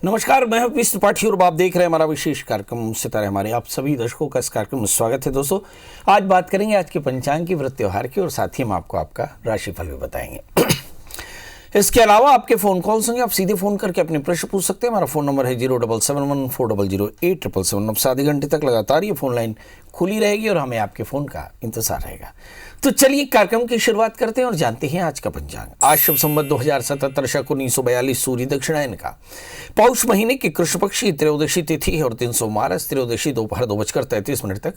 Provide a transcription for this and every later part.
नमस्कार, मैं हूं पीस त्रिपाठी और आप देख रहे हैं हमारा विशेष कार्यक्रम सितारे हमारे। आप सभी दर्शकों का इस कार्यक्रम में स्वागत है। दोस्तों, आज बात करेंगे आज के पंचांग की, व्रत त्योहार की, और साथ ही हम आपको आपका राशिफल भी बताएंगे। इसके अलावा आपके फोन कॉल्स होंगे, आप सीधे फोन करके अपने प्रश्न पूछ सकते हैं। हमारा फोन नंबर है 07714008777। अब से आधे घंटे तक लगातार ये फोन लाइन खुली रहेगी और हमें आपके फोन का इंतजार रहेगा। तो चलिए कार्यक्रम की शुरुआत करते हैं और जानते हैं आज का पंचांग। आज शुभ संवत 2077 शक 1942 सूर्य दक्षिणायन का पौष महीने की कृष्ण पक्ष की त्रयोदशी तिथि है और 312 त्रयोदशी दोपहर 2:33 तक।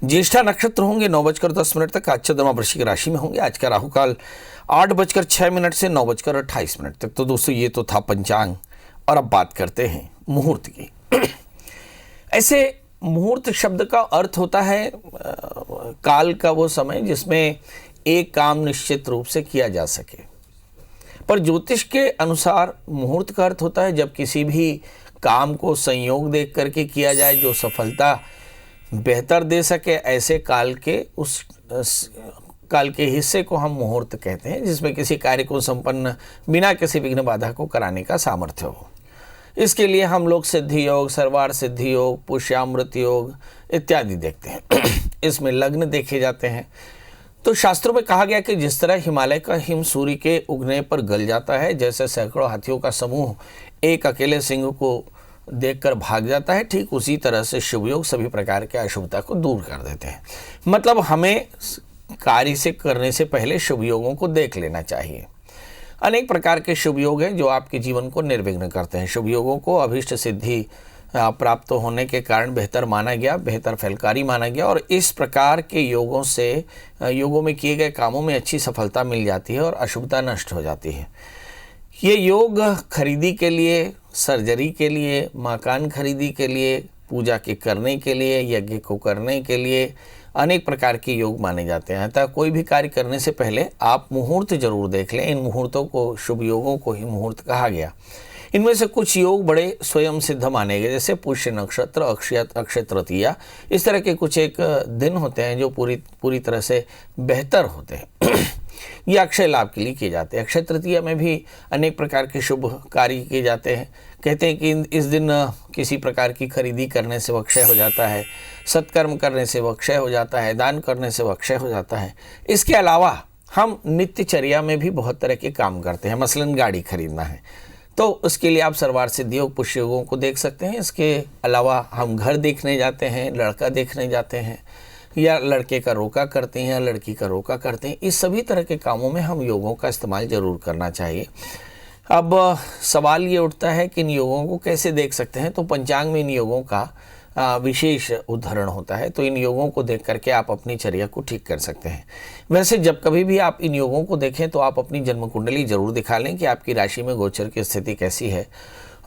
ज्येष्ठा नक्षत्र होंगे 9:10 तक। आज चंद्रमा वृश्चिक राशि में होंगे। आज का राहु काल 8:06 से 9:28 तक। तो दोस्तों, ये तो था पंचांग और अब बात करते हैं मुहूर्त की। ऐसे मुहूर्त शब्द का अर्थ होता है काल का वो समय जिसमें एक काम निश्चित रूप से किया जा सके। पर ज्योतिष के अनुसार मुहूर्त का अर्थ होता है जब किसी भी काम को संयोग देख करके किया जाए जो सफलता बेहतर दे सके। ऐसे काल के उस काल के हिस्से को हम मुहूर्त कहते हैं, जिसमें किसी कार्य को संपन्न बिना किसी विघ्न बाधा को कराने का सामर्थ्य हो। इसके लिए हम लोग सिद्धि योग, सर्वार्थ सिद्धि योग, पुष्यामृत योग इत्यादि देखते हैं। इसमें लग्न देखे जाते हैं। तो शास्त्रों में कहा गया कि जिस तरह हिमालय का हिम सूर्य के उगने पर गल जाता है, जैसे सैकड़ों हाथियों का समूह एक अकेले सिंह को देखकर भाग जाता है, ठीक उसी तरह से शुभ योग सभी प्रकार के अशुभता को दूर कर देते हैं। मतलब हमें कार्य से करने से पहले शुभ योगों को देख लेना चाहिए। अनेक प्रकार के शुभ योग हैं जो आपके जीवन को निर्विघ्न करते हैं। शुभ योगों को अभीष्ट सिद्धि प्राप्त होने के कारण बेहतर माना गया, बेहतर फलकारी माना गया, और इस प्रकार के योगों में किए गए कामों में अच्छी सफलता मिल जाती है और अशुभता नष्ट हो जाती है। ये योग खरीदी के लिए, सर्जरी के लिए, मकान खरीदी के लिए, पूजा के करने के लिए, यज्ञ को करने के लिए अनेक प्रकार के योग माने जाते हैं। अतः कोई भी कार्य करने से पहले आप मुहूर्त जरूर देख लें। इन मुहूर्तों को, शुभ योगों को ही मुहूर्त कहा गया। इनमें से कुछ योग बड़े स्वयं सिद्ध माने गए, जैसे पुष्य नक्षत्र, अक्षय तृतीया, इस तरह के कुछ एक दिन होते हैं जो पूरी तरह से बेहतर होते हैं। ये अक्षय लाभ के लिए किए जाते हैं। अक्षय तृतीया में भी अनेक प्रकार के शुभ कार्य किए जाते हैं। कहते हैं कि इस दिन किसी प्रकार की खरीदी करने से वह अक्षय हो जाता है, सत्कर्म करने से वह अक्षय हो जाता है, दान करने से वह अक्षय हो जाता है। इसके अलावा हम नित्यचर्या में भी बहुत तरह के काम करते हैं। मसलन गाड़ी खरीदना है तो उसके लिए आप सर्वार्थ सिद्धि योग, पुष्य योगों को देख सकते हैं। इसके अलावा हम घर देखने जाते हैं, लड़का देखने जाते हैं, या लड़के का रोका करते हैं या लड़की का रोका करते हैं। इस सभी तरह के कामों में हम योगों का इस्तेमाल ज़रूर करना चाहिए। अब सवाल ये उठता है कि इन योगों को कैसे देख सकते हैं। तो पंचांग में इन योगों का विशेष उदाहरण होता है। तो इन योगों को देख करके आप अपनी चर्या को ठीक कर सकते हैं। वैसे जब कभी भी आप इन योगों को देखें तो आप अपनी जन्म कुंडली जरूर दिखा लें कि आपकी राशि में गोचर की स्थिति कैसी है,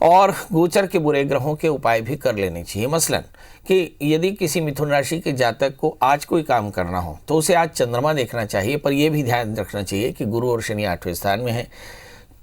और गोचर के बुरे ग्रहों के उपाय भी कर लेने चाहिए। मसलन कि यदि किसी मिथुन राशि के जातक को आज कोई काम करना हो तो उसे आज चंद्रमा देखना चाहिए। पर यह भी ध्यान रखना चाहिए कि गुरु और शनि 8वें स्थान में है,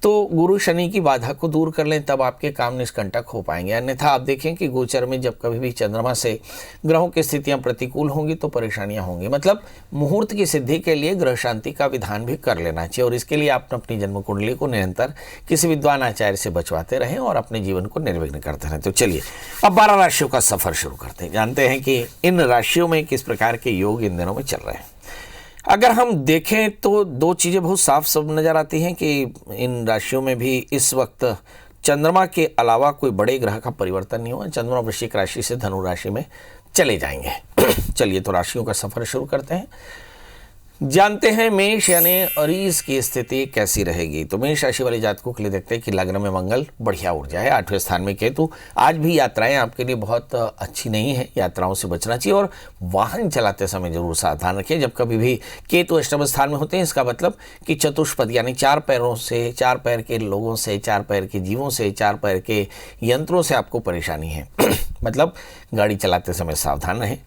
तो गुरु शनि की बाधा को दूर कर लें, तब आपके काम निष्कंटक हो पाएंगे। अन्यथा आप देखें कि गोचर में जब कभी भी चंद्रमा से ग्रहों की स्थितियां प्रतिकूल होंगी तो परेशानियां होंगी। मतलब मुहूर्त की सिद्धि के लिए ग्रह शांति का विधान भी कर लेना चाहिए, और इसके लिए आप अपनी जन्म कुंडली को निरंतर किसी विद्वान आचार्य से बचवाते रहें और अपने जीवन को निर्विघ्न करते रहें। तो चलिए अब 12 राशियों का सफर शुरू करते हैं। जानते हैं कि इन राशियों में किस प्रकार के योग इन दिनों में चल रहे हैं। अगर हम देखें तो दो चीज़ें बहुत साफ सब नज़र आती हैं कि इन राशियों में भी इस वक्त चंद्रमा के अलावा कोई बड़े ग्रह का परिवर्तन नहीं हुआ। चंद्रमा वृश्चिक राशि से धनु राशि में चले जाएंगे। चलिए तो राशियों का सफ़र शुरू करते हैं। जानते हैं मेष यानी अरीस की स्थिति कैसी रहेगी। तो मेष राशि वाले जातकों के लिए देखते हैं कि लग्न में मंगल बढ़िया ऊर्जा है, 8वें स्थान में केतु। आज भी यात्राएं आपके लिए बहुत अच्छी नहीं है, यात्राओं से बचना चाहिए, और वाहन चलाते समय जरूर सावधान रखिए। जब कभी भी केतु अष्टम स्थान में होते हैं, इसका मतलब कि चतुष्पद यानी 4 पैरों से, 4 पैर के लोगों से, 4 पैर के जीवों से, 4 पैर के यंत्रों से आपको परेशानी है। मतलब गाड़ी चलाते समय सावधान रहें।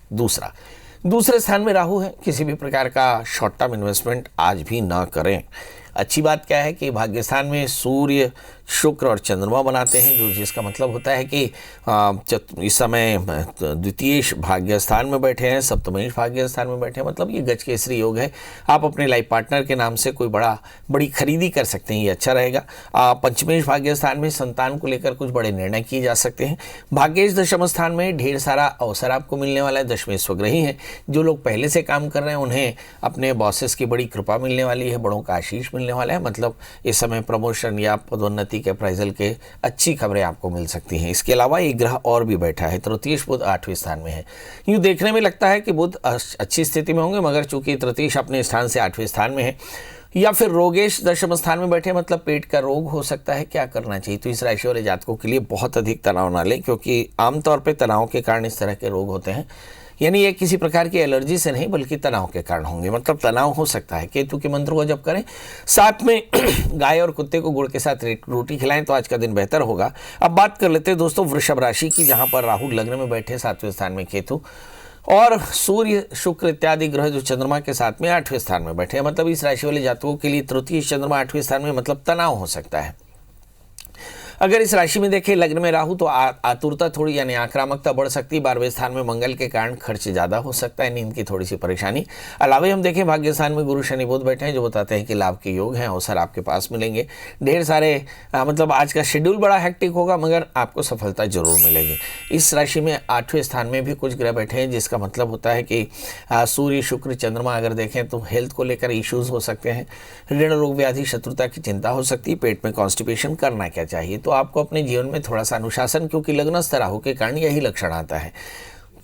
दूसरे स्थान में राहु है, किसी भी प्रकार का शॉर्ट टर्म इन्वेस्टमेंट आज भी ना करें। अच्छी बात क्या है कि भाग्यस्थान में सूर्य शुक्र और चंद्रमा बनाते हैं, जो जिसका मतलब होता है कि इस समय द्वितीय भाग्य स्थान में बैठे हैं, सप्तमेश भाग्य स्थान में बैठे हैं, मतलब ये गजकेसरी योग है। आप अपने लाइफ पार्टनर के नाम से कोई बड़ी खरीदी कर सकते हैं, ये अच्छा रहेगा। पंचमेश भाग्य स्थान में संतान को लेकर कुछ बड़े निर्णय किए जा सकते हैं। भाग्येश दशम स्थान में ढेर सारा अवसर आपको मिलने वाला है। दशमें स्वग्रही हैं, जो लोग पहले से काम कर रहे हैं उन्हें अपने बॉसेस की बड़ी कृपा मिलने वाली है, बड़ों का आशीष मिलने वाला है। मतलब इस समय प्रमोशन या पदोन्नति के अप्राइजल के अच्छी खबरें आपको मिल सकती हैं। इसके अलावा एक ग्रह और भी बैठा है, तृतीयेश बुध 8वें स्थान में है। यूँ देखने में लगता है कि बुध अच्छी स्थिति में होंगे, मगर चूंकि तृतीयेश अपने स्थान से 8वें स्थान में है, या फिर रोगेश दशम स्थान में बैठे, मतलब पेट का रोग हो सकता है। क्या करना चाहिए? तो इस राशि वाले जातकों के लिए बहुत अधिक तनाव ना लें, क्योंकि आमतौर पर तनाव के कारण इस तरह के रोग होते हैं। यानी ये किसी प्रकार की एलर्जी से नहीं, बल्कि तनाव के कारण होंगे, मतलब तनाव हो सकता है। केतु के मंत्र को जप करें, साथ में गाय और कुत्ते को गुड़ के साथ रोटी खिलाएं तो आज का दिन बेहतर होगा। अब बात कर लेते हैं दोस्तों वृषभ राशि की, जहां पर राहु लग्न में बैठे, 7वें स्थान में केतु, और सूर्य शुक्र इत्यादि ग्रह जो चंद्रमा के साथ में 8वें स्थान में बैठे हैं। मतलब इस राशि वाले जातकों के लिए तृतीय चंद्रमा 8वें स्थान में, मतलब तनाव हो सकता है। अगर इस राशि में देखें लग्न में राहु, तो आतुरता थोड़ी यानी आक्रामकता बढ़ सकती है। 12वें स्थान में मंगल के कारण खर्च ज़्यादा हो सकता है, नींद की थोड़ी सी परेशानी। अलावा हम देखें भाग्य स्थान में गुरु शनि बुध बैठे हैं, जो बताते हैं कि लाभ के योग हैं, अवसर आपके पास मिलेंगे। ढेर सारे मतलब आज का शेड्यूल बड़ा हेक्टिक होगा, मगर आपको सफलता जरूर मिलेगी। इस राशि में 8वें स्थान में भी कुछ ग्रह बैठे हैं, जिसका मतलब होता है कि सूर्य शुक्र चंद्रमा अगर देखें तो हेल्थ को लेकर इश्यूज हो सकते हैं। ऋण रोग व्याधि शत्रुता की चिंता हो सकती है। पेट में कॉन्स्टिपेशन, करना क्या चाहिए? तो आपको अपने जीवन में थोड़ा सा अनुशासन, क्योंकि लग्नस्थ राहु के कारण यही लक्षण आता है।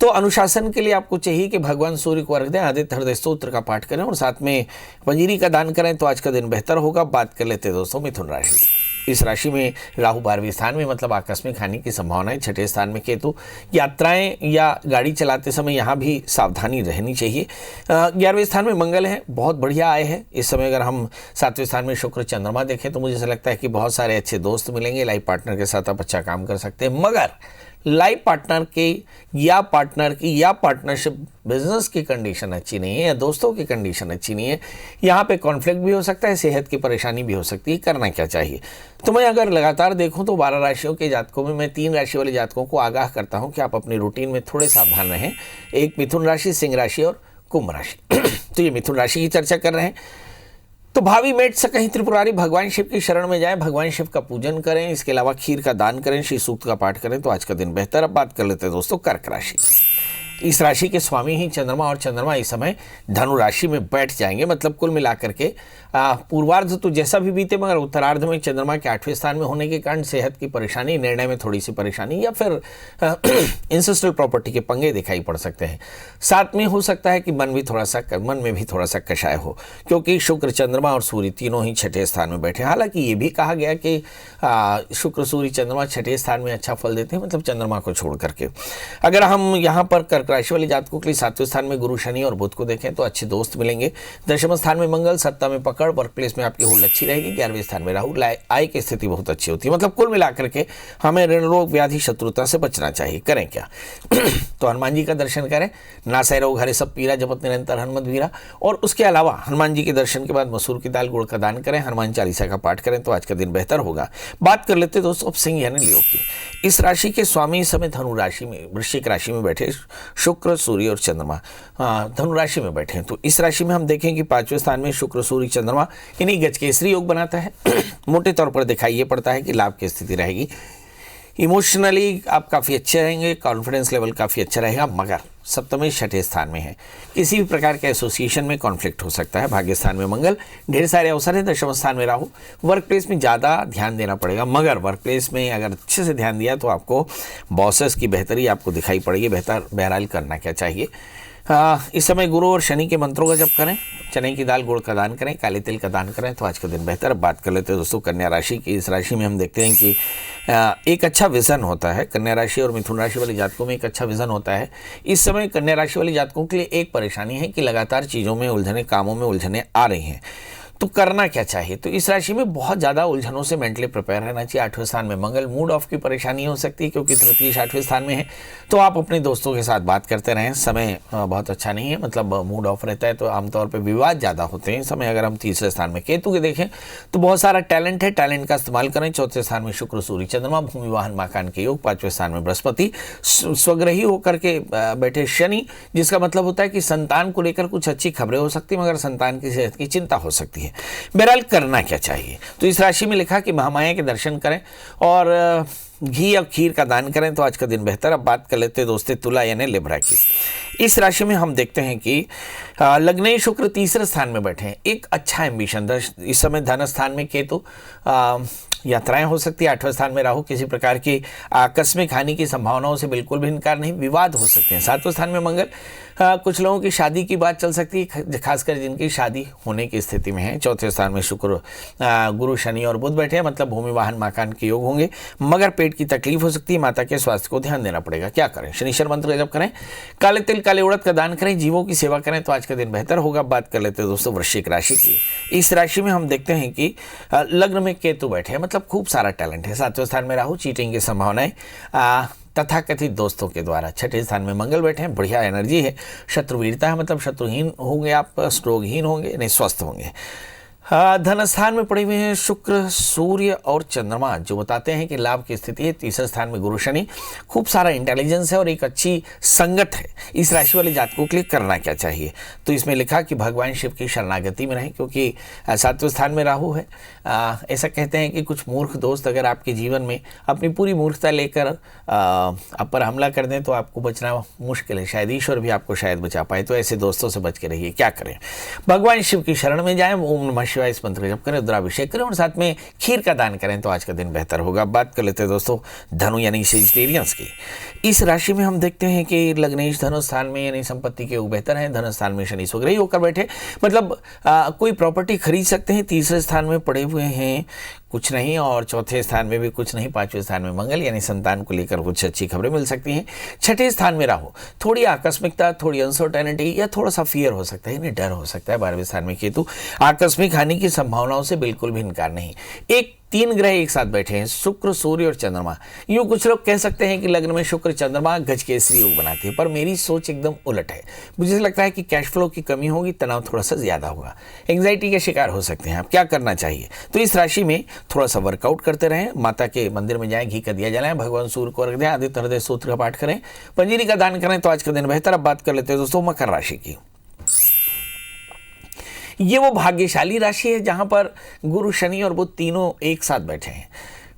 तो अनुशासन के लिए आपको चाहिए कि भगवान सूर्य को अर्घ दें, आदित्य हृदय स्तोत्र का पाठ करें और साथ में पंजीरी का दान करें, तो आज का दिन बेहतर होगा। बात कर लेते हैं दोस्तों मिथुन राशि। इस राशि में राहु 12वें स्थान में, मतलब आकस्मिक हानि की संभावना है। 6ठे स्थान में केतु, यात्राएं या गाड़ी चलाते समय यहाँ भी सावधानी रहनी चाहिए। 11वें स्थान में मंगल है, बहुत बढ़िया आए हैं इस समय। अगर हम 7वें स्थान में शुक्र चंद्रमा देखें तो मुझे ऐसा लगता है कि बहुत सारे अच्छे दोस्त मिलेंगे। लाइफ पार्टनर के साथ आप अच्छा काम कर सकते हैं, मगर लाइफ पार्टनर की या पार्टनरशिप बिजनेस की कंडीशन अच्छी नहीं है, या दोस्तों की कंडीशन अच्छी नहीं है। यहाँ पे कॉन्फ्लिक्ट भी हो सकता है, सेहत की परेशानी भी हो सकती है। करना क्या चाहिए? तो मैं अगर लगातार देखूं तो 12 राशियों के जातकों में मैं 3 राशि वाले जातकों को आगाह करता हूं कि आप अपनी रूटीन में थोड़े सावधान रहें। एक मिथुन राशि, सिंह राशि और कुंभ राशि। तो ये मिथुन राशि की चर्चा कर रहे हैं। तो भावी मेट से कहीं त्रिपुरारी भगवान शिव की शरण में जाएं, भगवान शिव का पूजन करें, इसके अलावा खीर का दान करें, श्री सूक्त का पाठ करें, तो आज का दिन बेहतर। अब बात कर लेते हैं दोस्तों कर्क राशि। इस राशि के स्वामी ही चंद्रमा, और चंद्रमा इस समय धनु राशि में बैठ जाएंगे। मतलब कुल मिलाकर के पूर्वार्ध तो जैसा भी बीते, मगर उत्तरार्ध में चंद्रमा के 8वें स्थान में होने के कारण सेहत की परेशानी, निर्णय में थोड़ी सी परेशानी, या फिर इंसेस्ट्रल प्रॉपर्टी के पंगे दिखाई पड़ सकते हैं। साथ में हो सकता है कि मन में भी थोड़ा सा कषाय हो, क्योंकि शुक्र चंद्रमा और सूर्य तीनों ही 6ठे स्थान में बैठे। हालांकि ये भी कहा गया कि शुक्र सूर्य चंद्रमा 6ठे स्थान में अच्छा फल देते हैं, मतलब चंद्रमा को छोड़ करके। अगर हम यहाँ पर कर्क राशि वाले जातकों के लिए 7वें स्थान में गुरु शनि और बुध को देखें तो अच्छे दोस्त मिलेंगे। दशम स्थान में मंगल, सत्ता में पकड़, वर्क प्लेस में आपकी होल्ड अच्छी रहेगी। 11वें स्थान में राहु, आय की स्थिति बहुत अच्छी होती है। मतलब कुल मिलाकर के हमें ऋण रोग व्याधि शत्रुता से बचना चाहिए। करें क्या? तो हनुमान जी का दर्शन करें। नासै रोग हरे सब पीरा, जपत निरंतर हनुमत वीरा। और उसके अलावा हनुमान जी के दर्शन के बाद मसूर की दाल गुड़ का दान करें, हनुमान चालीसा का पाठ करें, तो आज का दिन बेहतर होगा। बात कर लेते दोस्तों अब सिंह यानी लियो की। इस राशि के स्वामी इस समय धनु राशि में, वृश्चिक राशि में बैठे शुक्र सूर्य और चंद्रमा धनु राशि में बैठे हैं। तो इस राशि में हम देखें कि 5वें स्थान में शुक्र सूर्य चंद्रमा इन्हीं गजकेसरी योग बनाता है। मोटे तौर पर दिखाई ये पड़ता है कि लाभ की स्थिति रहेगी। इमोशनली आप काफ़ी अच्छे रहेंगे, कॉन्फिडेंस लेवल काफ़ी अच्छा रहेगा, मगर सप्तमें 6ठे स्थान में है, किसी भी प्रकार के एसोसिएशन में कॉन्फ्लिक्ट हो सकता है। भाग्य स्थान में मंगल, ढेर सारे अवसर हैं। दशम स्थान में राहु, वर्क प्लेस में ज़्यादा ध्यान देना पड़ेगा, मगर वर्क प्लेस में अगर अच्छे से ध्यान दिया तो आपको बॉसेस की बेहतरी आपको दिखाई पड़ेगी। बहरहाल करना क्या चाहिए? इस समय गुरु और शनि के मंत्रों का जप करें, चने की दाल गुड़ का दान करें, काले तिल का दान करें, तो आज का दिन बेहतर। बात कर लेते हैं दोस्तों कन्या राशि की। इस राशि में हम देखते हैं कि एक अच्छा विजन होता है। कन्या राशि और मिथुन राशि वाले जातकों में एक अच्छा विजन होता है। इस समय कन्या राशि वाले जातकों के लिए एक परेशानी है कि लगातार चीज़ों में उलझने, कामों में उलझने आ रही हैं। तो करना क्या चाहिए? तो इस राशि में बहुत ज़्यादा उलझनों से मेंटली प्रिपेयर रहना चाहिए। 8वें स्थान में मंगल, मूड ऑफ की परेशानी हो सकती है क्योंकि तृतीय 8वें स्थान में है। तो आप अपने दोस्तों के साथ बात करते रहें। समय बहुत अच्छा नहीं है, मतलब मूड ऑफ रहता है तो आमतौर पर विवाद ज़्यादा होते हैं इस समय। अगर हम तीसरे स्थान में केतु के देखें तो बहुत सारा टैलेंट है, टैलेंट का इस्तेमाल करें। चौथे स्थान में शुक्र, सूर्य, चंद्रमा, भूमि, वाहन, मकान के योग। 5वें स्थान में बृहस्पति, स्वग्रही होकर के बैठे शनि, जिसका मतलब होता है कि संतान को लेकर कुछ अच्छी खबरें हो सकती है, मगर संतान की सेहत की चिंता हो सकती है। बहरहाल करना क्या चाहिए? तो इस राशि में लिखा कि महामाया के दर्शन करें और घी और खीर का दान करें तो आज का दिन बेहतर। अब बात कर लेते हैं दोस्तों तुला यानी लिब्रा की। इस राशि में हम देखते हैं कि लग्नेश शुक्र तीसरे स्थान में बैठे हैं। एक अच्छा एम्बिशन, इस समय धन स्थान में केतु, यात्राएं हो सकती है। 8वें स्थान में राहु, किसी प्रकार की आकस्मिक हानि की संभावनाओं से बिल्कुल भी इनकार नहीं, विवाद हो सकते हैं। 7वें स्थान में मंगल, कुछ लोगों की शादी की बात चल सकती है, खासकर जिनकी शादी होने की स्थिति में है। चौथे स्थान में शुक्र, गुरु, शनि और बुध बैठे हैं, मतलब भूमि, वाहन, मकान के योग होंगे, मगर पेट की तकलीफ हो सकती है। माता के स्वास्थ्य को ध्यान देना पड़ेगा। क्या करें? शनिश्चर मंत्र जप करें, काले तिल काले उड़द का दान करें, जीवों की सेवा करें तो आज का दिन बेहतर होगा। बात कर लेते हैं दोस्तों वृश्चिक राशि की। इस राशि में हम देखते हैं कि लग्न में केतु बैठे हैं, मतलब खूब सारा टैलेंट है। 7वें स्थान में राहु, चीटिंग की संभावनाएं तथाकथित दोस्तों के द्वारा। 6ठे स्थान में मंगल बैठे हैं, बढ़िया एनर्जी है। शत्रुवीरता है, मतलब शत्रुहीन होंगे आप, रोगहीन होंगे, नहीं स्वस्थ होंगे। धन स्थान में पड़े हुए हैं शुक्र, सूर्य और चंद्रमा, जो बताते हैं कि लाभ की स्थिति है। तीसरे स्थान में गुरु, शनि, खूब सारा इंटेलिजेंस है और एक अच्छी संगत है। इस राशि वाले जातकों के लिए करना क्या चाहिए? तो इसमें लिखा कि भगवान शिव की शरणागति में रहें, क्योंकि 7वें स्थान में राहु है। ऐसा कहते हैं कि कुछ मूर्ख दोस्त अगर आपके जीवन में अपनी पूरी मूर्खता लेकर आप पर हमला कर दें तो आपको बचना मुश्किल है। शायद ईश्वर भी आपको शायद बचा पाए, तो ऐसे दोस्तों से बच के रहिए। क्या करें? भगवान शिव की शरण में जाएं, ओम नमः शिवाय इस मंत्र जप करें, रुद्राभिषेक करें और साथ में खीर का दान करें तो आज का दिन बेहतर होगा। बात कर लेते हैं दोस्तों धनु यानी सेजिटेरियंस की। इस राशि में हम देखते हैं कि लग्नेश धनु स्थान में यानी संपत्ति के योग बेहतर हैं। धन स्थान में शनि स्वग्रही होकर बैठे, मतलब कोई प्रॉपर्टी खरीद सकते हैं। तीसरे स्थान में पड़े हुए हैं कुछ नहीं, और चौथे स्थान में भी कुछ नहीं। 5वें स्थान में मंगल, यानी संतान को लेकर कुछ अच्छी खबरें मिल सकती हैं। 6ठे स्थान में राहु, थोड़ी आकस्मिकता, थोड़ी अनसर्टेनिटी या थोड़ा सा फियर हो सकता है, यानी डर हो सकता है। 12वें स्थान में केतु, आकस्मिक हानि की संभावनाओं से बिल्कुल भी इनकार नहीं। एक 3 ग्रह एक साथ बैठे हैं, शुक्र, सूर्य और चंद्रमा। यूँ कुछ लोग कह सकते हैं कि लग्न में शुक्र चंद्रमा गजकेसरी योग बनाते हैं, पर मेरी सोच एकदम उलट है। मुझे लगता है कि कैश फ्लो की कमी होगी, तनाव थोड़ा सा ज्यादा होगा, एंग्जाइटी के शिकार हो सकते हैं आप। क्या करना चाहिए? तो इस राशि में थोड़ा सा वर्कआउट करते रहें, माता के मंदिर में जाएं, घी का दिया जलाएं, भगवान सूर्य को अर्घ्य दें, आदित्य हृदय सूत्र का पाठ करें, पंजीरी का दान करें तो आज का दिन बेहतर। अब बात कर लेते हैं दोस्तों मकर राशि की। ये वो भाग्यशाली राशि है जहां पर गुरु, शनि और बुध तीनों एक साथ बैठे हैं।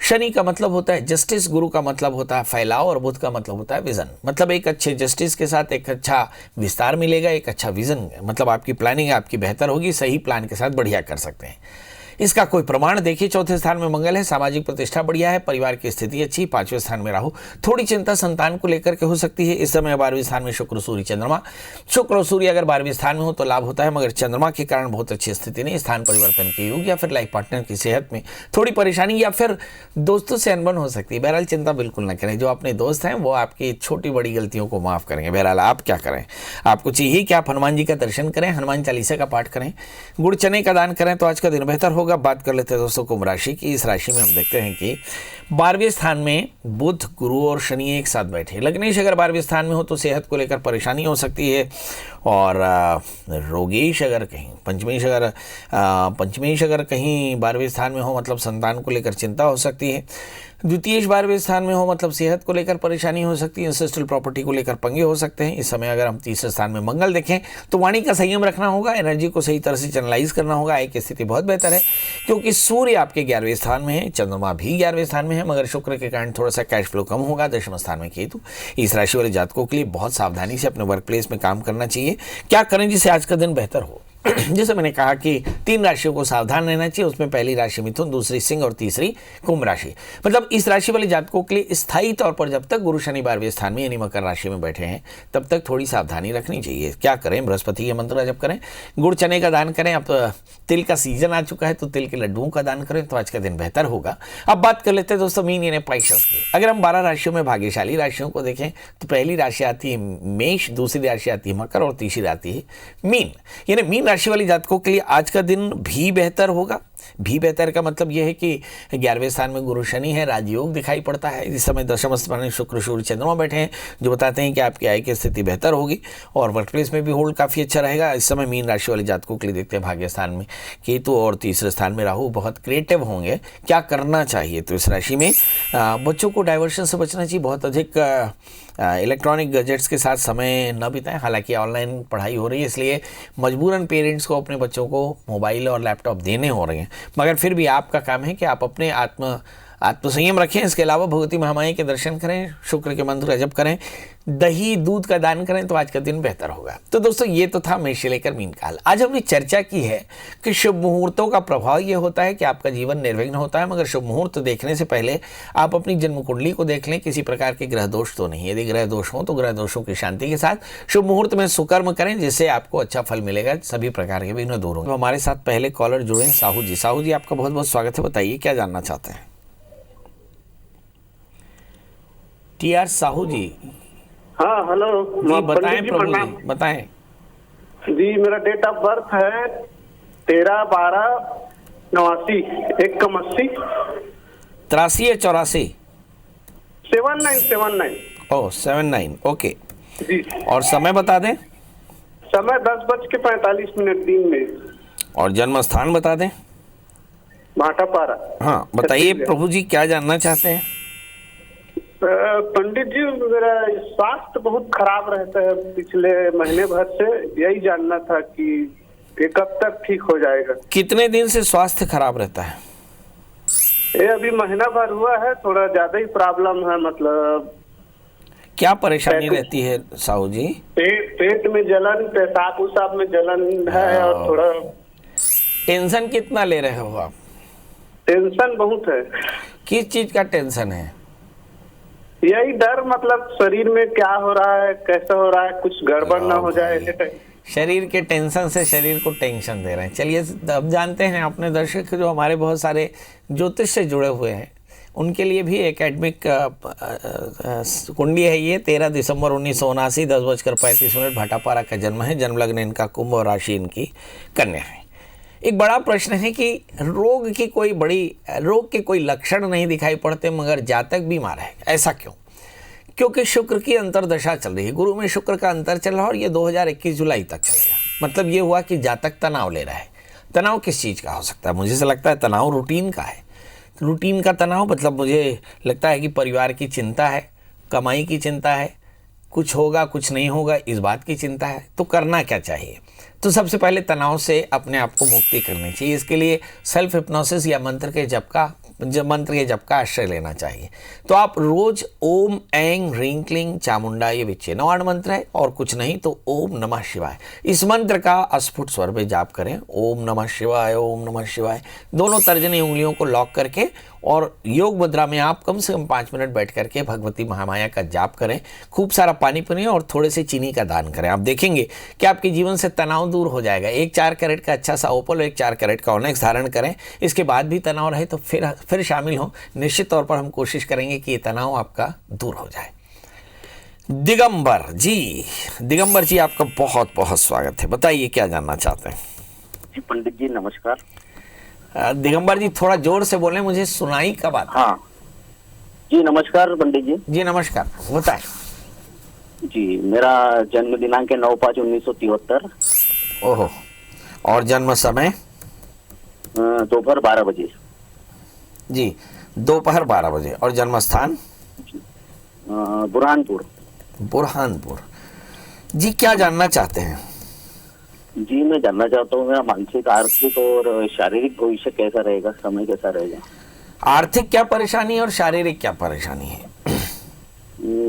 शनि का मतलब होता है जस्टिस, गुरु का मतलब होता है फैलाव और बुध का मतलब होता है विजन। मतलब एक अच्छे जस्टिस के साथ एक अच्छा विस्तार मिलेगा, एक अच्छा विजन, मतलब आपकी प्लानिंग आपकी बेहतर होगी, सही प्लान के साथ बढ़िया कर सकते हैं। इसका कोई प्रमाण देखिए। चौथे स्थान में मंगल है, सामाजिक प्रतिष्ठा बढ़िया है, परिवार की स्थिति अच्छी। 5वें स्थान में राहु, थोड़ी चिंता संतान को लेकर के हो सकती है। इस समय 12वें स्थान में शुक्र, सूर्य, चंद्रमा। शुक्र और सूर्य अगर 12वें स्थान में हो तो लाभ होता है, मगर चंद्रमा के कारण बहुत अच्छी स्थिति नहीं। स्थान परिवर्तन के योग या फिर लाइफ पार्टनर की सेहत में थोड़ी परेशानी या फिर दोस्तों से अनबन हो सकती है। बहरहाल चिंता बिल्कुल न करें, जो अपने दोस्त हैं वो आपकी छोटी बड़ी गलतियों को माफ करेंगे। बहरहाल आप क्या करें? आपको चाहिए कि आप हनुमान जी का दर्शन करें, हनुमान चालीसा का पाठ करें, गुड़ चने का दान करें तो आज का दिन बेहतर होगा। बात कर लेते हैं दोस्तों कुंभ राशि की। इस राशि में हम देखते हैं कि 12वें स्थान में बुध, गुरु और शनि एक साथ बैठे। लग्नेश अगर 12वें स्थान में हो तो सेहत को लेकर परेशानी हो सकती है, और रोगेश अगर कहीं, पंचमेश अगर कहीं 12वें स्थान में हो मतलब संतान को लेकर चिंता हो सकती है। द्वितीय 12वें स्थान में हो मतलब सेहत को लेकर परेशानी हो सकती है, इंसेस्ट्रल प्रॉपर्टी को लेकर पंगे हो सकते हैं। इस समय अगर हम तीसरे स्थान में मंगल देखें तो वाणी का संयम रखना होगा, एनर्जी को सही तरह से चैनलाइज करना होगा। आय की स्थिति बहुत बेहतर है क्योंकि सूर्य आपके 11वें स्थान में है, चंद्रमा भी 11वें स्थान में है, मगर शुक्र के कारण थोड़ा सा कैश फ्लो कम होगा। 10वें स्थान में केतु। इस राशि वाले जातकों के लिए बहुत सावधानी से अपने वर्क प्लेस में काम करना चाहिए। क्या करें जिससे आज का दिन बेहतर हो? जैसे मैंने कहा कि 3 राशियों को सावधान रहना चाहिए, उसमें पहली राशि मिथुन, दूसरी सिंह और तीसरी कुंभ राशि। मतलब इस राशि वाले जातकों के लिए स्थायी तौर पर जब तक गुरु शनि 12वें स्थान में यानी मकर राशि में बैठे हैं तब तक थोड़ी सावधानी रखनी चाहिए। क्या करें? बृहस्पति के मंत्र जप करें, गुड़ चने का दान करें। अब तिल का सीजन आ चुका है तो तिल के लड्डुओं का दान करें तो आज का दिन बेहतर होगा। अब बात कर लेते हैं दोस्तों मीन यानी पाइसेस की। अगर हम 12 राशियों में भाग्यशाली राशियों को देखें तो पहली राशि आती है मेष, दूसरी राशि आती है मकर और तीसरी आती है मीन। यानी मीन राशि वाली जातकों के लिए आज का दिन दिन भी बेहतर होगा। भी बेहतर का मतलब यह है कि 11वें स्थान में गुरु शनि है, राजयोग दिखाई पड़ता है। इस समय दशम स्थान में शुक्र सूर्य चंद्रमा बैठे हैं, जो बताते हैं कि आपकी आय की स्थिति बेहतर होगी और वर्क प्लेस में भी होल्ड काफ़ी अच्छा रहेगा। इस समय मीन राशि वाले जातकों के लिए देखते हैं भाग्य स्थान में केतु और तीसरे स्थान में राहु बहुत क्रिएटिव होंगे। क्या करना चाहिए? तो इस राशि में बच्चों को डाइवर्शन से बचना चाहिए। बहुत अधिक इलेक्ट्रॉनिक गैजेट्स के साथ समय न बिताएं। हालांकि ऑनलाइन पढ़ाई हो रही है, इसलिए मजबूरन पेरेंट्स को अपने बच्चों को मोबाइल और लैपटॉप देने हो रहे हैं, मगर फिर भी आपका काम है कि आप अपने आत्मसंयम रखें। इसके अलावा भगवती महामाई के दर्शन करें, शुक्र के मंत्र का जप करें, दही दूध का दान करें, तो आज का दिन बेहतर होगा। तो दोस्तों, ये तो था मेष से लेकर मीन काल। आज हमने चर्चा की है कि शुभ मुहूर्तों का प्रभाव ये होता है कि आपका जीवन निर्विघ्न होता है, मगर शुभ मुहूर्त देखने से पहले आप अपनी जन्म कुंडली को देख लें, किसी प्रकार के ग्रह दोष तो नहीं। यदि ग्रह दोष हो तो ग्रह दोषों की शांति के साथ शुभ मुहूर्त में सुकर्म करें, जिससे आपको अच्छा फल मिलेगा, सभी प्रकार के विघ्न दूर होंगे। तो हमारे साथ पहले कॉलर जुड़े हैं साहू जी। साहू जी, आपका बहुत बहुत स्वागत है। बताइए क्या जानना चाहते हैं? टी.आर. साहू जी। हाँ, हेलो जी, बताएं प्रभु जी, बताएं। जी, मेरा डेट ऑफ बर्थ है 13/12/89, 1 83 या 84? 79 ओह 79, ओके जी। और समय बता दें? समय 10:45 दिन में। और जन्म स्थान बता दें? भाटापारा। हाँ, बताइए प्रभु जी, क्या जानना चाहते हैं? पंडित जी, मेरा स्वास्थ्य बहुत खराब रहता है पिछले महीने भर से। यही जानना था कि ये कब तक ठीक हो जाएगा। कितने दिन से स्वास्थ्य खराब रहता है? ये अभी महीना भर हुआ है, थोड़ा ज्यादा ही प्रॉब्लम है। मतलब क्या परेशानी रहती है साहू जी? पेट में जलन, पेशाब उसाब में जलन है और थोड़ा। टेंशन कितना ले रहे हो आप? टेंशन बहुत है। किस चीज का टेंशन है? यही डर, मतलब शरीर में क्या हो रहा है, कैसा हो रहा है, कुछ गड़बड़ ना हो जाए। शरीर के टेंशन से शरीर को टेंशन दे रहे हैं। चलिए, अब जानते हैं अपने दर्शक जो हमारे बहुत सारे ज्योतिष से जुड़े हुए हैं, उनके लिए भी एकेडमिक कुंडली है ये। 13 दिसंबर 1979, 10:35 भाटापारा का जन्म है। जन्म लग्न इनका कुंभ और राशि इनकी कन्या है। एक बड़ा प्रश्न है कि रोग के कोई लक्षण नहीं दिखाई पड़ते, मगर जातक बीमार है। ऐसा क्यों? क्योंकि शुक्र की अंतर्दशा चल रही है, गुरु में शुक्र का अंतर चल रहा है और ये 2021 जुलाई तक चलेगा। मतलब ये हुआ कि जातक तनाव ले रहा है। तनाव किस चीज़ का हो सकता है? मुझे से लगता है तनाव रूटीन का है। रूटीन का तनाव मतलब मुझे लगता है कि परिवार की चिंता है, कमाई की चिंता है, कुछ होगा कुछ नहीं होगा इस बात की चिंता है। तो करना क्या चाहिए? तो सबसे पहले तनाव से अपने आप को मुक्ति करनी चाहिए। इसके लिए सेल्फ हिप्नोसिस या मंत्र के जप का आश्रय लेना चाहिए। तो आप रोज ओम ऐं ह्रीं क्लीं चामुंडाय विच्चे 9 मंत्र है, और कुछ नहीं तो ओम नमः शिवाय, इस मंत्र का अस्फुट स्वर में जाप करें। ओम नमः शिवाय, ओम नमः शिवाय, दोनों तर्जनी उंगलियों को लॉक करके और योग मुद्रा में आप कम से कम 5 मिनट बैठ करके भगवती महामाया का जाप करें। खूब सारा पानी पिएं और थोड़े से चीनी का दान करें। आप देखेंगे कि आपके जीवन से तनाव दूर हो जाएगा। एक 4 कैरेट का अच्छा सा ओपल, एक 4 कैरेट का ऑनेक्स धारण करें। इसके बाद भी तनाव रहे तो फिर शामिल हो। निश्चित तौर पर हम कोशिश करेंगे कि ये तनाव आपका दूर हो जाए। दिगंबर जी, आपका बहुत बहुत स्वागत है। बताइए क्या जानना चाहते हैं? जी पंडित जी नमस्कार। दिगंबर जी, थोड़ा जोर से बोलें, मुझे सुनाई कब आता। हाँ जी नमस्कार पंडित जी। जी नमस्कार, बताएं। जी, मेरा जन्म दिनांक है 9/5/1973। ओहो, और जन्म समय? दोपहर 12 बजे। जी, दोपहर 12 बजे। और जन्म स्थान? बुरहानपुर। जी, क्या जानना चाहते हैं? जी, मैं जानना चाहता हूँ मेरा मानसिक, आर्थिक और शारीरिक भविष्य कैसा रहेगा, समय कैसा रहेगा। आर्थिक क्या परेशानी है और शारीरिक क्या परेशानी है?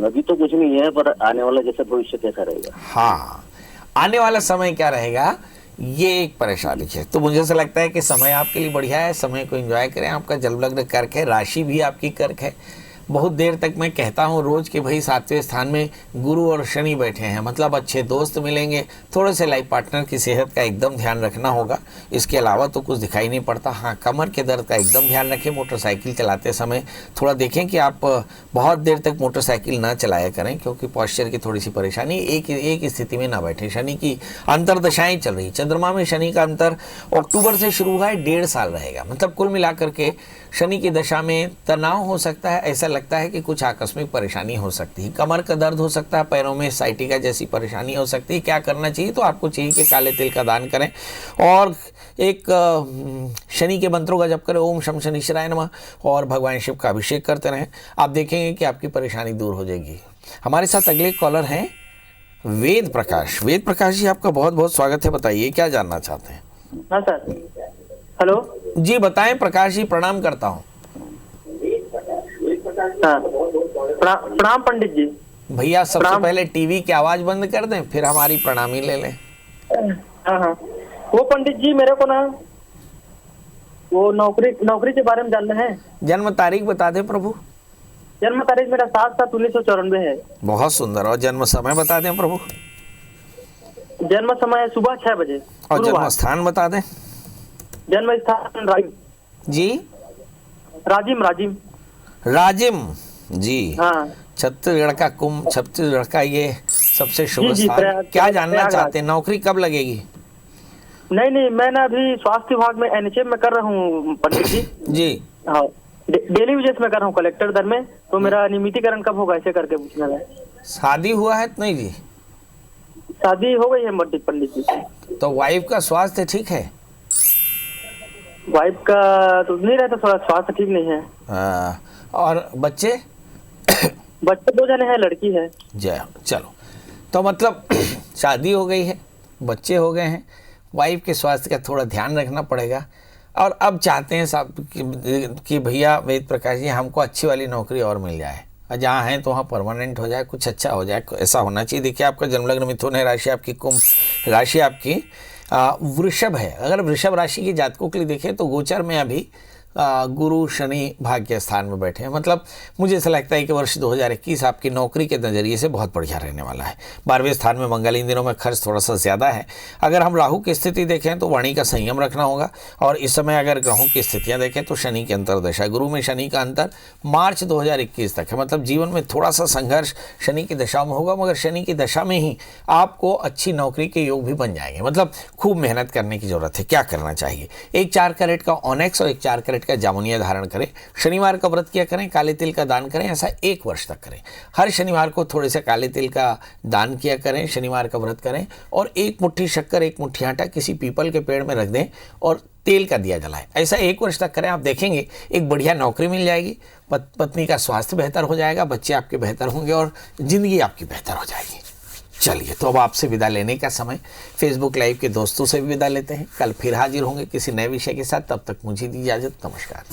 अभी तो कुछ नहीं है, पर आने वाला जैसा भविष्य कैसा रहेगा। हाँ, आने वाला समय क्या रहेगा, ये एक परेशानी है। तो मुझे ऐसा लगता है कि समय आपके लिए बढ़िया है। समय को एंजॉय करें। आपका जन्म लग्न कर्क है, राशि भी आपकी कर्क है, बहुत देर तक मैं कहता हूँ रोज कि भाई 7वें स्थान में गुरु और शनि बैठे हैं, मतलब अच्छे दोस्त मिलेंगे, थोड़े से लाइफ पार्टनर की सेहत का एकदम ध्यान रखना होगा। इसके अलावा तो कुछ दिखाई नहीं पड़ता। हाँ, कमर के दर्द का एकदम ध्यान रखें। मोटरसाइकिल चलाते समय थोड़ा देखें कि आप बहुत देर तक मोटरसाइकिल ना चलाया करें, क्योंकि पॉस्चर की थोड़ी सी परेशानी, एक स्थिति में ना बैठे। शनि की अंतर्दशाएं चल रही, चंद्रमा में शनि का अंतर अक्टूबर से शुरू हुआ है, 1.5 साल रहेगा। मतलब कुल मिलाकर के शनि की दशा में तनाव हो सकता है, ऐसा लगता है कि कुछ आकस्मिक परेशानी हो सकती है, कमर का दर्द हो सकता है, पैरों में साइटिका जैसी परेशानी हो सकती है। क्या करना चाहिए? तो आपको चाहिए कि काले तिल का दान करें और एक शनि के मंत्रों का जप करें, ओम शम शनिश्चराय नमः, और भगवान शिव का अभिषेक करते रहें। आप देखेंगे कि आपकी परेशानी दूर हो जाएगी। हमारे साथ अगले कॉलर हैं वेद प्रकाश। वेद प्रकाश जी, आपका बहुत बहुत स्वागत है। बताइए क्या जानना चाहते हैं? हाँ सर, हेलो जी बताएं। प्रकाश जी, प्रणाम करता हूँ। हाँ, प्रणाम पंडित जी। भैया सबसे पहले टीवी की आवाज बंद कर दें, फिर हमारी प्रणामी ले लें। हाँ हाँ, वो पंडित जी मेरे को ना वो नौकरी के बारे में जानना है। जन्म तारीख बता दें प्रभु। जन्म तारीख मेरा 7/7/1994 है। बहुत सुंदर। और जन्म समय बता दें प्रभु। जन्म समय सुबह 6 बजे। और जन्म स्थान बता दें। जन्म स्थान जी राजिम। राजिम जी। हाँ, छत्तीसगढ़ का कुंभ, छत्तीसगढ़ का ये सबसे शुभ जी, स्थान। क्या जानना प्रयागराज। चाहते हैं? नौकरी कब लगेगी? नहीं, मैं ना अभी स्वास्थ्य विभाग में NHM में कर रहा हूँ पंडित जी। जी हाँ, डेली वेजेस में कर रहा हूँ कलेक्टर दर में। तो मेरा नियमितीकरण कब होगा, ऐसे करके पूछना है। शादी हुआ है? नहीं जी, शादी हो गई है पंडित जी। तो वाइफ का स्वास्थ्य ठीक है? वाइफ का तो नहीं रहता, थोड़ा स्वास्थ्य ठीक नहीं है। और बच्चे? बच्चे 2 जने हैं, लड़की है। जय। चलो, तो मतलब शादी हो गई है, बच्चे हो गए हैं, वाइफ के स्वास्थ्य का थोड़ा ध्यान रखना पड़ेगा। और अब चाहते हैं साहब कि भैया वेद प्रकाश जी, हमको अच्छी वाली नौकरी और मिल जाए, और जहाँ हैं तो वहाँ परमानेंट हो जाए, कुछ अच्छा हो जाए, ऐसा होना चाहिए। देखिए, आपका जन्मलग्न मिथुन है, राशि आपकी कुंभ, राशि आपकी वृषभ है। अगर वृषभ राशि के जातकों के लिए देखें तो गोचर में अभी गुरु शनि भाग्य स्थान में बैठे हैं। मतलब मुझे ऐसा लगता है कि वर्ष 2021 आपकी नौकरी के नज़रिए से बहुत बढ़िया रहने वाला है। 12वें स्थान में मंगल, इन दिनों में खर्च थोड़ा सा ज़्यादा है। अगर हम राहु की स्थिति देखें तो वाणी का संयम रखना होगा। और इस समय अगर ग्रहों की स्थितियां देखें तो शनि की अंतर्दशा, गुरु में शनि का अंतर मार्च 2021 तक है। मतलब जीवन में थोड़ा सा संघर्ष शनि की दशा में होगा, मगर शनि की दशा में ही आपको अच्छी नौकरी के योग भी बन जाएंगे। मतलब खूब मेहनत करने की जरूरत है। क्या करना चाहिए? एक 4 कैरेट का ऑनेक्स और एक 4 कैरेट का जामुनिया धारण करें। शनिवार का व्रत किया करें, काले तिल का दान करें। ऐसा 1 वर्ष तक करें। हर शनिवार को थोड़े से काले तिल का दान किया करें, शनिवार का व्रत करें, और 1 मुट्ठी शक्कर 1 मुट्ठी आटा किसी पीपल के पेड़ में रख दें और तेल का दिया जलाएं। ऐसा 1 वर्ष तक करें। आप देखेंगे एक बढ़िया नौकरी मिल जाएगी, पत्नी का स्वास्थ्य बेहतर हो जाएगा, बच्चे आपके बेहतर होंगे और जिंदगी आपकी बेहतर हो जाएगी। चलिए, तो अब आपसे विदा लेने का समय। फेसबुक लाइव के दोस्तों से भी विदा लेते हैं। कल फिर हाजिर होंगे किसी नए विषय के साथ। तब तक मुझे दी इजाजत। नमस्कार।